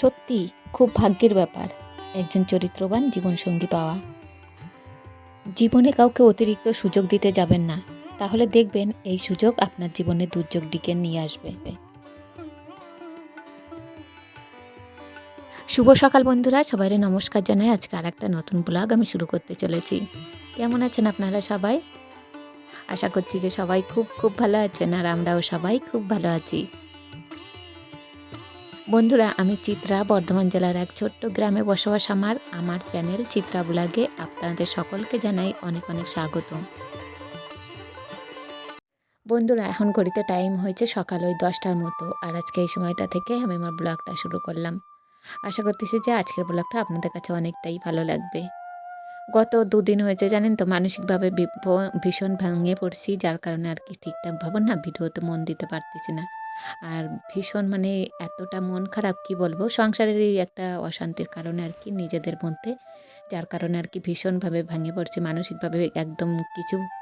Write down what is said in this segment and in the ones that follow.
সত্যি খুব ভাগ্যের ব্যাপার একজন চরিত্রবান জীবনসঙ্গী পাওয়া। জীবনে কাউকে অতিরিক্ত সুযোগ দিতে যাবেন না, তাহলে দেখবেন এই সুযোগ আপনার জীবনে দুর্যোগ ডেকে নিয়ে আসবে। শুভ সকাল বন্ধুরা, সবাইকে নমস্কার জানাই। আজকে আর একটা নতুন ব্লগ আমি শুরু করতে চলেছি। কেমন আছেন আপনারা সবাই? আশা করছি যে সবাই খুব খুব ভালো আছেন, আর আমরাও সবাই খুব ভালো আছি। বন্ধুরা, আমি চিত্রা, বর্ধমান জেলার এক ছোট্ট গ্রামে বসবাস। আমার চ্যানেল চিত্রা ব্লগে আপনাদের সকলকে জানাই অনেক অনেক স্বাগত। বন্ধুরা, এখন ঘড়িতে টাইম হয়েছে সকাল ওই 10টার মতো, আর আজকে এই সময়টা থেকে আমি আমার ব্লগটা শুরু করলাম। আশা করতেছি যে আজকের ব্লগটা আপনাদের কাছে অনেকটাই ভালো লাগবে। গত দুদিন হয়েছে জানেন তো, মানসিকভাবে ভীষণ ভেঙে পড়ছি, যার কারণে আর কি ঠিকঠাকভাবে না ভিডিওতে মন দিতে পারতেছি না। আর ভীষণ এতটা মন খারাপ, কি বলবো, সংসারেরই একটা অশান্তির কারণে আর কি নিজেদের মধ্যে, যার কারণে আর কি ভীষণভাবে ভেঙে পড়ছি মানসিকভাবে। একদম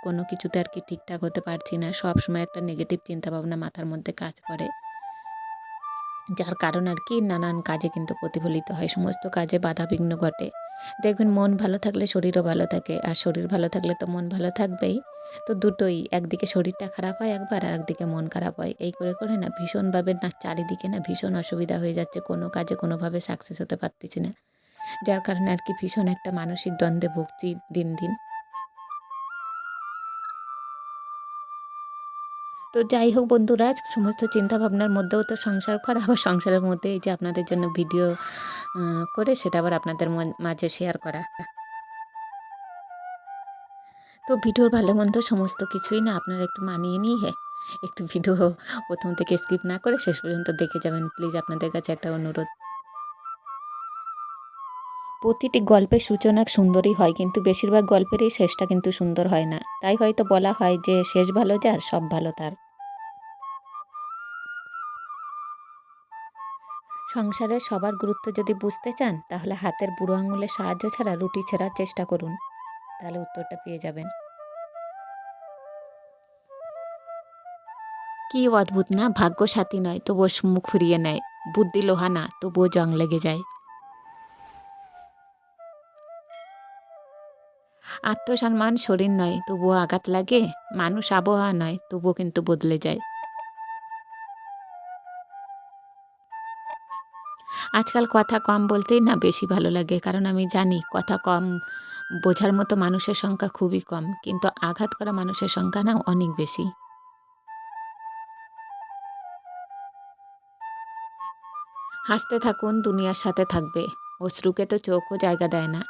কোনো কিছুতে আর কি ঠিকঠাক হতে পারছি না। সবসময় একটা নেগেটিভ চিন্তাভাবনা মাথার মধ্যে কাজ করে, যার কারণ আর কি নানান কাজে কিন্তু প্রতিফলিত হয়, সমস্ত কাজে বাধাবিঘ্ন ঘটে। দেখবেন মন ভালো থাকলে শরীরও ভালো থাকে, আর শরীর ভালো থাকলে তো মন ভালো থাকবেই। তো দুটোই, একদিকে শরীরটা খারাপ হয় একবার, আর একদিকে মন খারাপ হয়। এই করে করে না ভীষণভাবে না চারিদিকে না ভীষণ অসুবিধা হয়ে যাচ্ছে, কোনো কাজে কোনোভাবে সাকসেস হতে পারতেছি না, যার কারণে আর কি ভীষণ একটা মানসিক দ্বন্দ্বে ভুগছি দিন দিন। তো যাই হোক বন্ধুরা, সমস্ত চিন্তাভাবনার মধ্যেও তো সংসার করা, আবার সংসারের মধ্যে এই যে আপনাদের জন্য ভিডিও করে সেটা আবার আপনাদের মাঝে শেয়ার করা। তো ভিডিওর ভালো মন্দ সমস্ত কিছুই না আপনারা একটু মানিয়ে নিয়ে একটু ভিডিও প্রথম থেকে স্কিপ না করে শেষ পর্যন্ত দেখে যাবেন, প্লিজ। আপনাদের কাছে একটা অনুরোধ। প্রতিটি গল্পের সূচনা সুন্দরই হয়, কিন্তু বেশিরভাগ গল্পেরই শেষটা কিন্তু সুন্দর হয় না। তাই হয়তো বলা হয় যে শেষ ভালো যার, সব ভালো তার। সংসারে সবার গুরুত্ব যদি বুঝতে চান, তাহলে হাতের বুড়ো আঙুলের সাহায্য ছাড়া রুটি ছেঁড়ার চেষ্টা করুন, তাহলে উত্তরটা পেয়ে যাবেন। কি অদ্ভুত না, ভাগ্য সাথী নয় তবুও মুখ ফুরিয়ে নেয়, বুদ্ধি লোহা না তবুও জং লেগে যায়। আত্মসম্মান শরীর নয় তবুও আঘাত লাগে, মানুষ আবহাওয়া নয় তবুও কিন্তু বদলে যায়। আজকাল কথা কম বলতেই না বেশি ভালো লাগে, কারণ আমি জানি কথা কম বোঝার মতো মানুষের সংখ্যা খুবই কম, কিন্তু আঘাত করা মানুষের সংখ্যা না অনেক বেশি। হাসতে থাকুন, দুনিয়ার সাথে থাকবে। অশ্রুকে তো চোখও জায়গা দেয় না।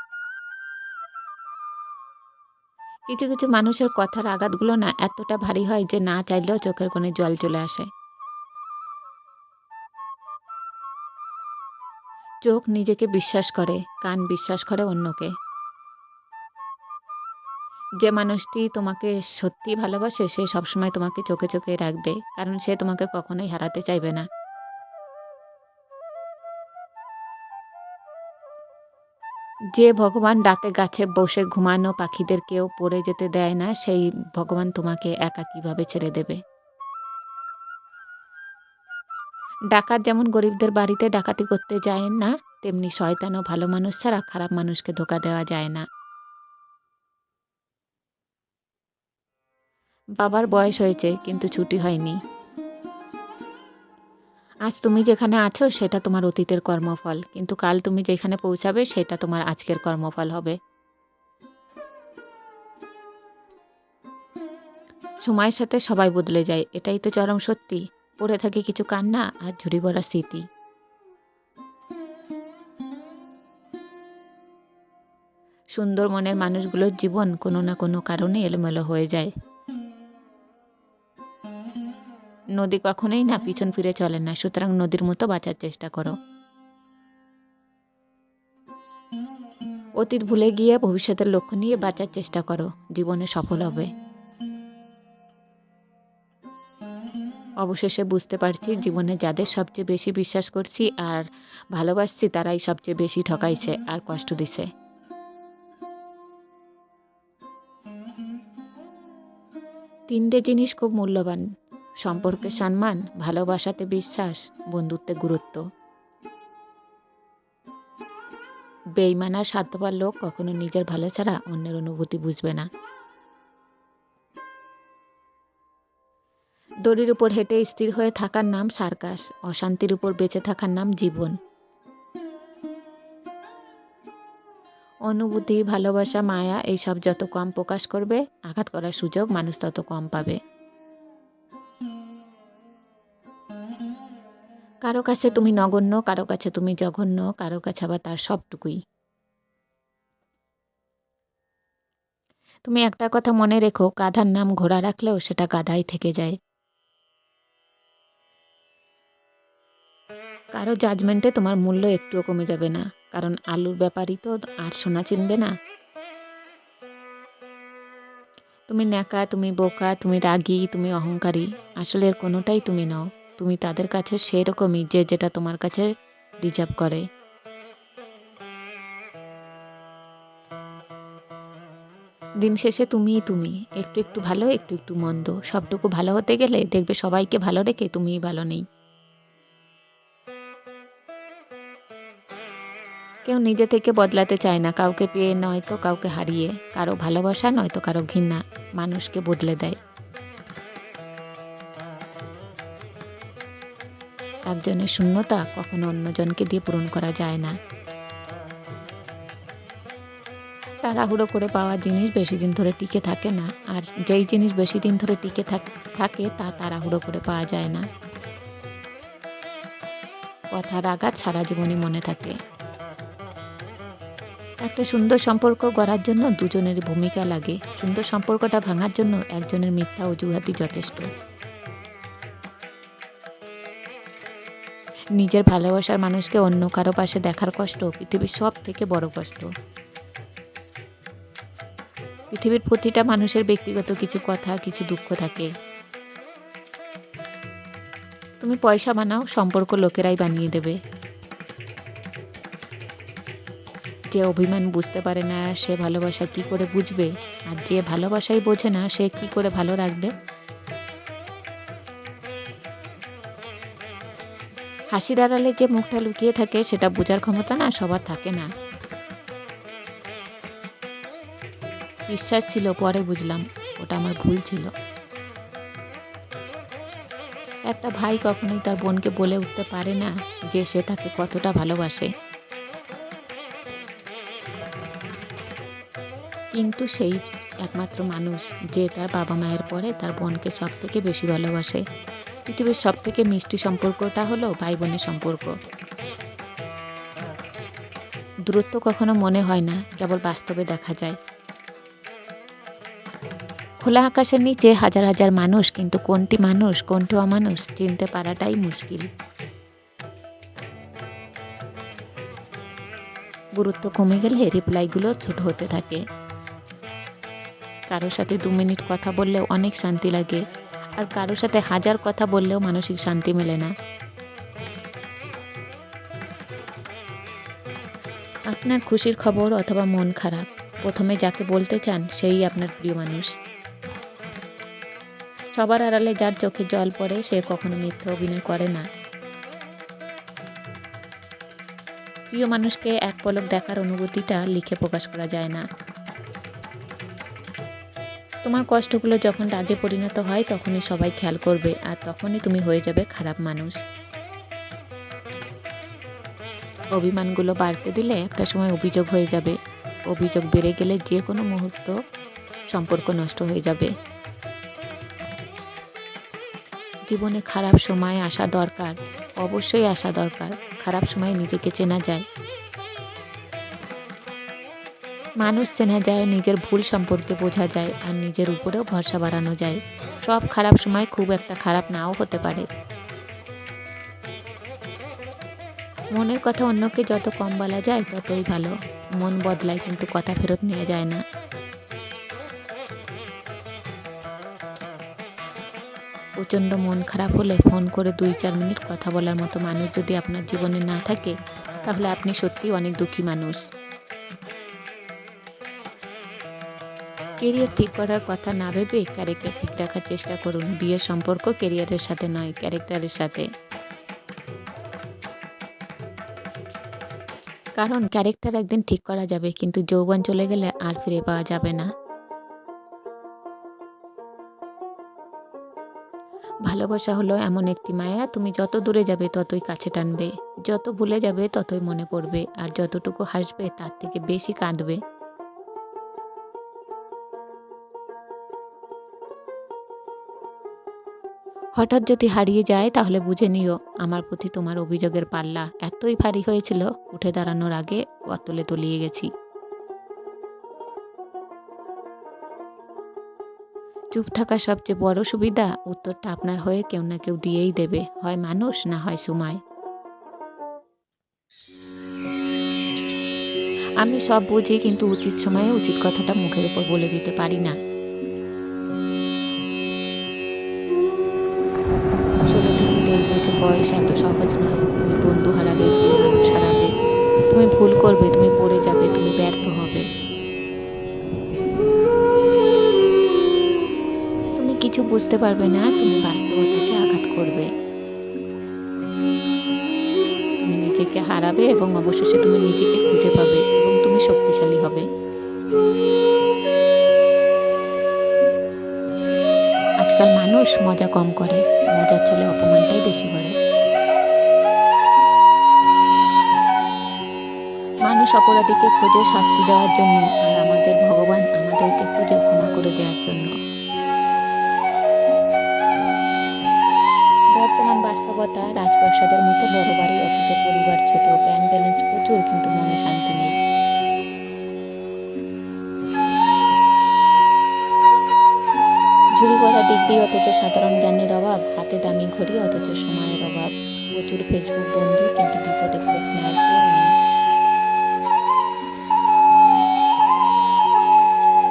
কিছু কিছু মানুষের কথার আঘাতগুলো না এতটা ভারী হয় যে না চাইলেও চোখের কোণে জল চলে আসে। চোখ নিজেকে বিশ্বাস করে, কান বিশ্বাস করে অন্যকে। যে মানুষটি তোমাকে সত্যি ভালোবাসে সে সবসময় তোমাকে চোখে চোখে রাখবে, কারণ সে তোমাকে কখনোই হারাতে চাইবে না। যে ভগবান রাতে গাছে বসে ঘুমানো পাখিদেরকেও পড়ে যেতে দেয় না, সেই ভগবান তোমাকে একা কিভাবে ছেড়ে দেবে। ডাকাত যেমন গরিবদের বাড়িতে ডাকাতি করতে যায় না, তেমনি শয়তানও ভালো মানুষ ছাড়া খারাপ মানুষকে ধোঁকা দেওয়া যায় না। বাবার বয়স হয়েছে কিন্তু ছুটি হয়নি। আজ তুমি যেখানে আছো সেটা তোমার অতীতের কর্মফল, কিন্তু কাল তুমি যেখানে পৌঁছাবে সেটা তোমার আজকের কর্মফল হবে। সময়ের সাথে সবাই বদলে যায়, এটাই তো চরম সত্যি। পড়ে থাকে কিছু কান্না আর ঝুড়ি ভরা স্মৃতি। সুন্দর মনের মানুষগুলোর জীবন কোনো না কোনো কারণে এলোমেলো হয়ে যায়। নদী কখনোই না পিছন ফিরে চলে না, সুতরাং নদীর মতো বাঁচার চেষ্টা করো। অতীত ভুলে গিয়ে ভবিষ্যতের লক্ষ্য নিয়ে বাঁচার চেষ্টা করো, জীবনে সফল হবে। অবশেষে বুঝতে পারছি জীবনে যাদের সবচেয়ে বেশি বিশ্বাস করছি আর ভালোবাসছি তারাই সবচেয়ে বেশি ঠকাইছে আর কষ্ট দিছে। তিনটে জিনিস খুব মূল্যবান: সম্পর্কে সম্মান, ভালোবাসাতে বিশ্বাস, বন্ধুত্বে গুরুত্ব। বেইমান আর স্বার্থপর লোক কখনো নিজের ভালো ছাড়া অন্যের অনুভূতি বুঝবে না। দড়ির উপর হেঁটে স্থির হয়ে থাকার নাম সার্কাস, অশান্তির উপর বেঁচে থাকার নাম জীবন। অনুভূতি, ভালোবাসা, মায়া এইসব যত কম প্রকাশ করবে, আঘাত করার সুযোগ মানুষ তত কম পাবে। কারো কাছে তুমি নগণ্য, কারো কাছে তুমি জঘন্য, কারো কাছে আবার তার সবটুকুই। তুমি একটা কথা মনে রেখো, গাধার নাম ঘোড়া রাখলেও সেটা গাধাই থেকে যায়। কারো জাজমেন্টে তোমার মূল্য একটুও কমে যাবে না, কারণ আলুর ব্যাপারই তো আর সোনা চিনবে না। তুমি ন্যাকা, তুমি বোকা, তুমি রাগী, তুমি অহংকারী, আসলে এর কোনোটাই তুমি নও। তুমি তাদের কাছে সেরকমই যে যেটা তোমার কাছে ডিজার্ভ করে। দিন শেষে তুমিই তুমি, একটু একটু ভালো, একটু একটু মন্দ, সবটুকু ভালো হতে গেলে দেখবে সবাইকে ভালো রেখে তুমিই ভালো নেই। কেউ নিজে থেকে বদলাতে চায় না, কাউকে পেয়ে নয়তো কাউকে হারিয়ে, কারো ভালোবাসা নয়তো কারো ঘৃণা মানুষকে বদলে দেয়। একজনের শূন্যতা কখনো অন্যজনকে দিয়ে পূরণ করা যায় না। তাড়াহুড়ো করে পাওয়া জিনিস বেশি দিন ধরে টিকে থাকে না, আর যেই জিনিস বেশি দিন ধরে টিকে থাকে তা তাড়াহুড়ো করে পাওয়া যায় না। কথার আঘাত সারা জীবনই মনে থাকে। একটা সুন্দর সম্পর্ক গড়ার জন্য দুজনের ভূমিকা লাগে, সুন্দর সম্পর্কটা ভাঙার জন্য একজনের মিথ্যা অজুহাতই যথেষ্ট। নিজের ভালোবাসার মানুষকে অন্য কারো পাশে দেখার কষ্ট পৃথিবীর সব থেকে বড় কষ্ট। পৃথিবীর প্রতিটা মানুষের ব্যক্তিগত কিছু কথা, কিছু দুঃখ থাকে। তুমি পয়সা বানাও, সম্পর্ক লোকেরাই বানিয়ে দেবে। যে অভিমান বুঝতে পারে না সে ভালোবাসা কি করে বুঝবে, আর যে ভালোবাসাই বোঝে না সে কি করে ভালো রাখবে। হাসির আড়ালে যে মুখটা লুকিয়ে থাকে সেটা বোঝার ক্ষমতা না সবার থাকে না। বিশ্বাস ছিল, পরে বুঝলাম ওটা আমার ভুল ছিল। একটা ভাই কখনোই তার বোনকে বলে উঠতে পারে না যে সে তাকে কতটা ভালোবাসে, কিন্তু সেই একমাত্র মানুষ যে তার বাবা মায়ের পরে তার বোনকে সব থেকে বেশি ভালোবাসে। পৃথিবীর সব থেকে মিষ্টি সম্পর্কটা হলো ভাই বোনের সম্পর্ক। দূরত্ব কখনো মনে হয় না, কেবল বাস্তবে দেখা যায়। খোলা আকাশের নিচে হাজার হাজার মানুষ, কিন্তু কোনটি মানুষ কোনটি অমানুষ চিনতে পারাটাই মুশকিল। গুরুত্ব কমে গেলে রিপ্লাইগুলো ছোট হতে থাকে। কারোর সাথে 2 মিনিট কথা বললেও অনেক শান্তি লাগে, আর কারোর সাথে 1000 কথা বললেও মানসিক শান্তি মেলে না। আপনার খুশির খবর অথবা মন খারাপ, প্রথমে যাকে বলতে চান সেই আপনার প্রিয় মানুষ। সবার আড়ালে যার চোখে জল পড়ে সে কখনো মিথ্যা অভিনয় করে না। প্রিয় মানুষকে এক পলক দেখার অনুভূতিটা লিখে প্রকাশ করা যায় না। তোমার কষ্টগুলো যখন রাগে পরিণত হয় তখনই সবাই খেয়াল করবে, আর তখনই তুমি হয়ে যাবে খারাপ মানুষ। অভিমানগুলো বাড়তে দিলে একটা সময় অভিযোগ হয়ে যাবে। অভিযোগ বেড়ে গেলে যে কোনো মুহূর্ত সম্পর্ক নষ্ট হয়ে যাবে। জীবনে খারাপ সময় আসা দরকার, অবশ্যই আসা দরকার। খারাপ সময়ে নিজেকে চেনা যায়, মানুষ চেনা যায়, নিজের ভুল সম্পর্কে বোঝা যায়, আর নিজের উপরেও ভরসা বাড়ানো যায়। সব খারাপ সময় খুব একটা খারাপ নাও হতে পারে। মনের কথা অন্যকে যত কম বলা যায় ততই ভালো। মন বদলায় কিন্তু কথা ফেরত নেওয়া যায় না। প্রচণ্ড মন খারাপ হলে ফোন করে 2-4 মিনিট কথা বলার মতো মানুষ যদি আপনার জীবনে না থাকে, তাহলে আপনি সত্যিই অনেক দুঃখী মানুষ। কেরিয়ার ঠিক করার কথা না ভেবে ক্যারেক্টার ঠিক রাখার চেষ্টা করুন। বিয়ের সম্পর্ক কেরিয়ারের সাথে নয়, ক্যারেক্টারের সাথে। কারণ ক্যারেক্টার একদিন ঠিক করা যাবে, কিন্তু যৌবন চলে গেলে আর ফিরে পাওয়া যাবে না। ভালোবাসা হলো এমন একটি মায়া, তুমি যত দূরে যাবে ততই কাছে টানবে, যত ভুলে যাবে ততই মনে পড়বে, আর যতটুকু হাসবে তার থেকে বেশি কাঁদবে। হঠাৎ যদি হারিয়ে যায় তাহলে বুঝে নিও আমার প্রতি তোমার অভিযোগের পাল্লা এতই ভারী হয়েছিল, উঠে দাঁড়ানোর আগে অতলে তলিয়ে গেছি। চুপ থাকা সবচেয়ে বড় সুবিধা, উত্তরটা আপনার হয়ে কেউ না কেউ দিয়েই দেবে, হয় মানুষ না হয় সময়। আমি সব বুঝি, কিন্তু উচিত সময়ে উচিত কথাটা মুখের উপর বলে দিতে পারি না। 16 থেকে 23 বছর বয়স এত সহজ নয়। তুমি বন্ধু হারাবে, প্রিয় মানুষ হারাবে, তুমি ভুল করবে, তুমি পড়ে যাবে, তুমি ব্যর্থ হবে। তুমি কিছু বুঝতে পারবে না, তুমি বাস্তবতাকে আঘাত করবে। তুমি নিজেকে হারাবে এবং অবশেষে তুমি নিজেকে খুঁজে পাবে এবং তুমি শক্তিশালী হবে। আজকাল মানুষ মজা কম করে, মজার ছলে অপমানটাই বেশি করে। মানুষ অপরাধীকে খোঁজে শাস্তি দেওয়ার জন্য, আর আমাদের ভগবান আমাদেরকে খুঁজে ক্ষমা করে দেওয়ার জন্য। বর্তমান বাস্তবতা, রাজপ্রাসাদের মতো বড় বাড়ি অথচ পরিবার ছোট, ব্যাংক ব্যালেন্স প্রচুর কিন্তু মনে শান্তি নেই। ঝুড়ি ভরা ডিগ্রি অথচ সাধারণ জ্ঞানের অভাব, হাতে দামি ঘড়ি অথচ সময়ের অভাব, প্রচুর ফেসবুক বন্ধু কিন্তু বিপদে খোঁজ নেওয়ার কেউ নেই।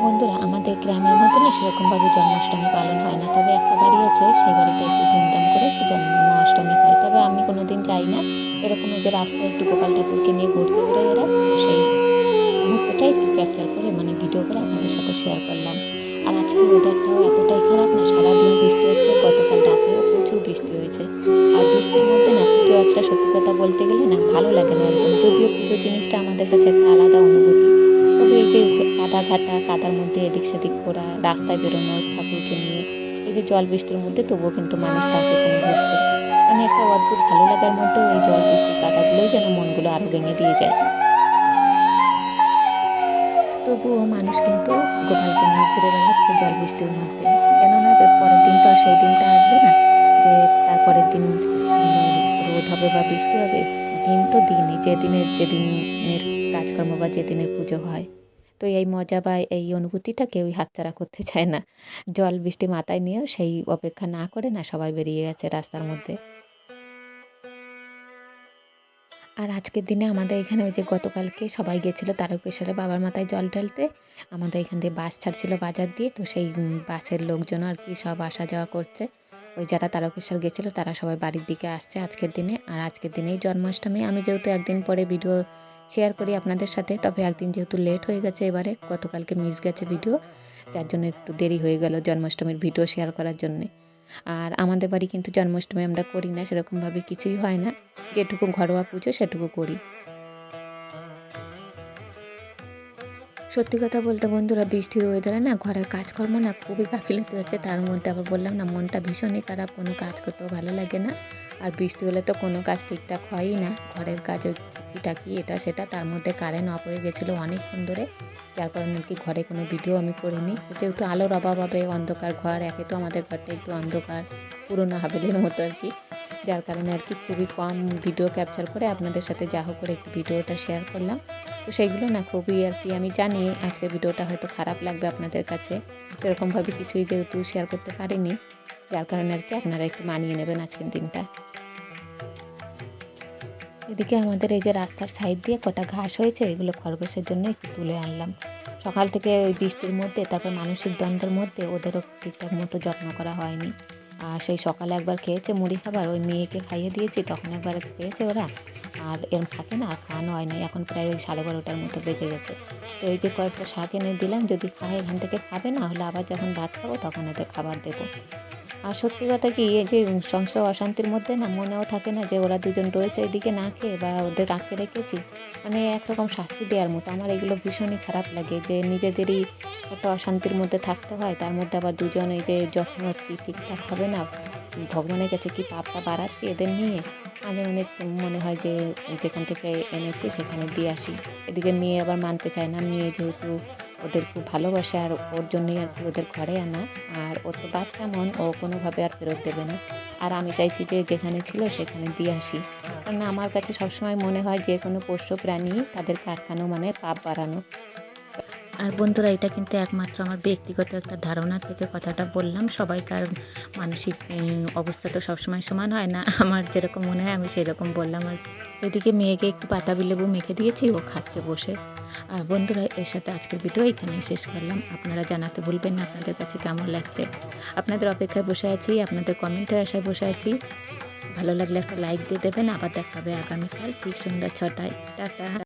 বন্ধুরা, আমাদের গ্রামের মতো না সেরকমভাবে জন্মাষ্টমী পালন হয় না, তবে একটা বাড়ি আছে, সেই বাড়িটা একটু ধুমধাম করে একটু জন্মাষ্টমী হয়, তবে আমি কোনোদিন যাই না। এরকম যে রাস্তায় একটু গোপাল ঠাকুরকে নিয়ে ঘুরতে বেরোয় এরা, তো সেই মুহূর্তটা একটু ক্যাপচার করে মানে ভিডিও করে আপনাদের সাথে শেয়ার করলাম। আর আজকে ওয়েদারটাও এতটাই খারাপ না, সারাদিন বৃষ্টি হচ্ছে, গতকাল রাতেও প্রচুর বৃষ্টি হয়েছে। আর বৃষ্টির মধ্যে না পুজো আজটা সত্যি কথা বলতে গেলে না ভালো লাগে না একদম, যদিও পুজো জিনিসটা আমাদের কাছে একটা আলাদা অনুভূতি। তবে এই যে কাদা ঘাটা, কাদার মধ্যে এদিক সেদিক ঘোরা, রাস্তায় বেরোনো ঠাকুরকে নিয়ে, এই যে জল বৃষ্টির মধ্যে তবুও কিন্তু মানুষ তার পেছনে ঘুরছে, মানে একটা অদ্ভুত ভালো লাগার মধ্যেও এই জল বৃষ্টি কাদাগুলোই যেন মনগুলো আরও ভেঙে দিয়ে যায়। তবুও মানুষ কিন্তু গোপালকে নিয়ে ঘুরে বেড়াচ্ছে জল বৃষ্টির মধ্যে, কেননা পরের দিন তো আর সেই দিনটা আসবে না যে তারপরের দিন রোদ হবে বা বৃষ্টি হবে। দিন তো দিনই, যেদিনের কাজকর্ম বা যেদিনের পুজো হয়। তো এই মজা বা এই অনুভূতিটা কেউই হাতছাড়া করতে চায় না। জল বৃষ্টি মাথায় নিয়েও সেই অপেক্ষা না করে না সবাই বেরিয়ে গেছে রাস্তার মধ্যে। আর আজকের দিনে আমাদের এখানে ওই যে গতকালকে সবাই গেছিলো তারকেশ্বরে বাবার মাথায় জল ঢালতে। আমাদের এখান দিয়ে বাস ছাড়ছিল বাজার দিয়ে, তো সেই বাসের লোকজন আর কি সব আসা যাওয়া করছে। ওই যারা তারকেশ্বর গেছিলো তারা সবাই বাড়ির দিকে আসছে আজকের দিনে। আর আজকের দিনেই জন্মাষ্টমী। আমি যেহেতু একদিন পরে ভিডিও শেয়ার করি আপনাদের সাথে, তবে একদিন যেহেতু লেট হয়ে গেছে এবারে, গতকালকে মিস গেছে ভিডিও, যার জন্য একটু দেরি হয়ে গেল জন্মাষ্টমীর ভিডিও শেয়ার করার জন্যে। আর আমাদের বাড়ি কিন্তু জন্মাষ্টমী আমরা করি না, সেরকমভাবে কিছুই হয় না, যেটুকু ঘরোয়া পুজো সেটুকু করি। সত্যি কথা বলতে বন্ধুরা, বৃষ্টির ওয়েদারে না ঘরের কাজকর্ম না খুবই গাফিলতি হচ্ছে, তার মধ্যে আবার বললাম না মনটা ভীষণই খারাপ, কোনো কাজ করতেও ভালো লাগে না। আর বৃষ্টি হলে তো কোনো কাজ ঠিকঠাক হয়ই না, ঘরের কাজ ওই টুকিটাকি এটা সেটা, তার মধ্যে কারেন্ট অফ হয়ে গেছিলো অনেকক্ষণ ধরে, যার কারণে আর কি ঘরে কোনো ভিডিও আমি করিনি। যেহেতু আলোর অভাব হবে, অন্ধকার ঘর, একে তো আমাদের ঘরটা একটু অন্ধকার, পুরোনো হাভেলির মতো আর কি, যার কারণে আর কি খুবই কম ভিডিও ক্যাপচার করে আপনাদের সাথে যা হোক করে একটু ভিডিওটা শেয়ার করলাম। তো সেইগুলো না খুবই আর কি, আমি জানি আজকের ভিডিওটা হয়তো খারাপ লাগবে আপনাদের কাছে, সেরকমভাবে কিছুই যেহেতু শেয়ার করতে পারিনি, যার কারণে আর কি আপনারা একটু মানিয়ে নেবেন আজকের দিনটা। এদিকে আমাদের এই যে রাস্তার সাইড দিয়ে কটা ঘাস হয়েছে, এগুলো খরগোশের জন্য একটু তুলে আনলাম। সকাল থেকে ওই বৃষ্টির মধ্যে, তারপর মানসিক দ্বন্দ্বের মধ্যে ওদেরও ঠিকঠাক মতো যত্ন করা হয়নি। আর সেই সকালে একবার খেয়েছে মুড়ি খাবার, ওই মেয়েকে খাইয়ে দিয়েছি, তখন একবার খেয়েছে ওরা, আর এরম থাকে না আর খাওয়ানো হয় না, এখন প্রায় ওই 12:30টার মতো বেজে গেছে। তো এই যে কয়েকটা শাক এনে দিলাম, যদি খায় এখান থেকে খাবে, না হলে আবার যখন ভাত খাবো তখন ওদের খাবার দেবো। আর সত্যি কথা কি এই যে সংসার অশান্তির মধ্যে না মনেও থাকে না যে ওরা দুজন রয়েছে এদিকে না খেয়ে বা ওদের আটকে রেখেছি। মানে একরকম শাস্তি দেওয়ার মতো। আমার এগুলো ভীষণই খারাপ লাগে যে নিজেদেরই একটা অশান্তির মধ্যে থাকতে হয়। তার মধ্যে আবার দুজন এই যে যত্ন ঠিকঠাক হবে না। ভগবানের কাছে কি পাপটা বাড়াচ্ছি এদের নিয়ে? মাঝে অনেক মনে হয় যে যেখান থেকে এনেছি সেখানে দিয়ে আসি। এদিকে মেয়ে আবার মানতে চায় না। মেয়ে যেহেতু ওদের খুব ভালোবাসে আর ওর জন্যই আর কি ওদের ঘরে আনা। আর ওর তো বাচ্চা মন, ও কোনোভাবে আর ফেরত দেবে না। আর আমি চাইছি যে যেখানে ছিল সেখানে দিয়ে আসি। কারণ আমার কাছে সবসময় মনে হয় যে কোনো পোষ্য প্রাণী তাদেরকে আটকানো মানে পাপ বাড়ানো। আর বন্ধুরা এটা কিন্তু একমাত্র আমার ব্যক্তিগত একটা ধারণা থেকে কথাটা বললাম। সবাইকার মানসিক অবস্থা তো সবসময় সমান হয় না। আমার যেরকম মনে হয় আমি সেরকম বললাম। আর এদিকে মেয়েকে একটু পাতাবি লেবু মেখে দিয়েছি, ও খাচ্ছে বসে। আর বন্ধুরা এর সাথে আজকের ভিডিও এখানেই শেষ করলাম। আপনারা জানাতে ভুলবেন না আপনাদের কাছে কেমন লাগছে। আপনাদের অপেক্ষায় বসে আছি, আপনাদের কমেন্টের আশায় বসে আছি। ভালো লাগলে একটা লাইক দিয়ে দেবেন। আবার দেখা হবে আগামীকাল ঠিক সন্ধ্যা ৬টায়। টাটা।